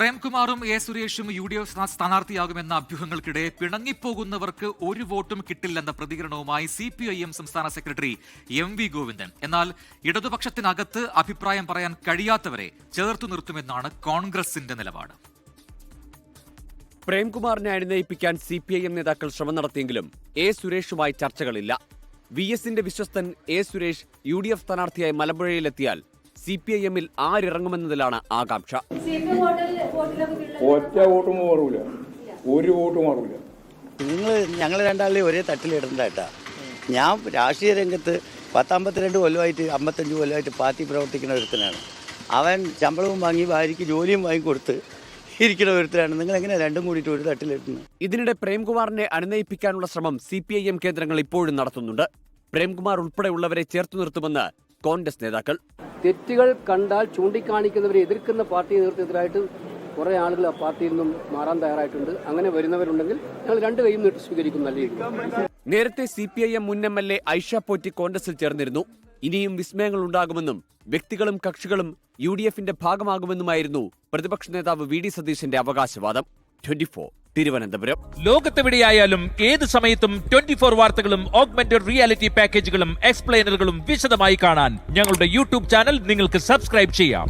പ്രേംകുമാറും A സുരേഷും UDF സ്ഥാനാർത്ഥിയാകുമെന്ന അഭ്യൂഹങ്ങൾക്കിടെ പിണങ്ങിപ്പോകുന്നവർക്ക് ഒരു വോട്ടും കിട്ടില്ലെന്ന പ്രതികരണവുമായി CPIM സംസ്ഥാന സെക്രട്ടറി MV ഗോവിന്ദൻ. എന്നാൽ ഇടതുപക്ഷത്തിനകത്ത് അഭിപ്രായം പറയാൻ കഴിയാത്തവരെ ചേർത്തു നിർത്തുമെന്നാണ് കോൺഗ്രസിന്റെ നിലപാട്. പ്രേംകുമാറിനെ അനുനയിപ്പിക്കാൻ CPIM നേതാക്കൾ ശ്രമം നടത്തിയെങ്കിലും എ സുരേഷുമായി ചർച്ചകളില്ല. VS-ന്റെ വിശ്വസ്തൻ എ സുരേഷ് UDF സ്ഥാനാർത്ഥിയായി മലമ്പുഴയിലെത്തിയാൽ CPIM-ൽ ആരിറങ്ങുമെന്നതിലാണ് ആകാംക്ഷ. ഒറ്റ വോട്ടും മാറൂല, ഒരു വോട്ടും മാറൂല. ഞങ്ങൾ രണ്ടാളെയും ഒരേ തട്ടിലിടണ്ടായിട്ടാ. ഞാൻ രാഷ്ട്രീയ രംഗത്ത് 52 കൊല്ലമായിട്ട് 55 കൊല്ലമായിട്ട് പാർട്ടി പ്രവർത്തിക്കുന്ന ഒരുത്തനാണ്. അവൻ ശമ്പളവും വാങ്ങി ഭാര്യയ്ക്ക് ജോലിയും വാങ്ങിക്കൊടുത്ത് ഇരിക്കുന്ന ഒരുത്തരാണ്. നിങ്ങൾ എങ്ങനെ രണ്ടും കൂടിയിട്ട് ഒരു തട്ടിലിടുന്നത്? ഇതിനിടെ പ്രേംകുമാറിനെ അനുനയിപ്പിക്കാനുള്ള ശ്രമം CPIM കേന്ദ്രങ്ങൾ ഇപ്പോഴും നടത്തുന്നുണ്ട്. പ്രേംകുമാർ ഉൾപ്പെടെയുള്ളവരെ ചേർത്തു നിർത്തുമെന്ന് കോൺഗ്രസ് നേതാക്കൾ. തെറ്റുകൾ കണ്ടാൽ ചൂണ്ടിക്കാണിക്കുന്നവരെ എതിർക്കുന്ന പാർട്ടി നേതൃത്വത്തിലായിട്ട് കുറെ ആളുകൾ ആ പാർട്ടിയിൽ നിന്നും മാറാൻ തയ്യാറായിട്ടുണ്ട്. അങ്ങനെ വരുന്നവരുണ്ടെങ്കിൽ ഞങ്ങൾ രണ്ട് കൈയും നീട്ടി സ്വീകരിക്കും. നല്ല നേരത്തെ CPIM മുൻ MLA ഐഷ പോറ്റി കോൺഗ്രസിൽ ചേർന്നിരുന്നു. ഇനിയും വിസ്മയങ്ങൾ ഉണ്ടാകുമെന്നും വ്യക്തികളും കക്ഷികളും UDF-ന്റെ ഭാഗമാകുമെന്നുമായിരുന്നു പ്രതിപക്ഷ നേതാവ് VD സതീശന്റെ അവകാശവാദം. 24 തിരുവനന്തപുരം. ലോകത്തെവിടെയായാലും ഏത് സമയത്തും 24 വാർത്തകളും ഓഗ്മെന്റഡ് റിയാലിറ്റി പാക്കേജുകളും എക്സ്പ്ലെയിനറുകളും വിശദമായി കാണാൻ ഞങ്ങളുടെ YouTube ചാനൽ നിങ്ങൾക്ക് സബ്സ്ക്രൈബ് ചെയ്യാം.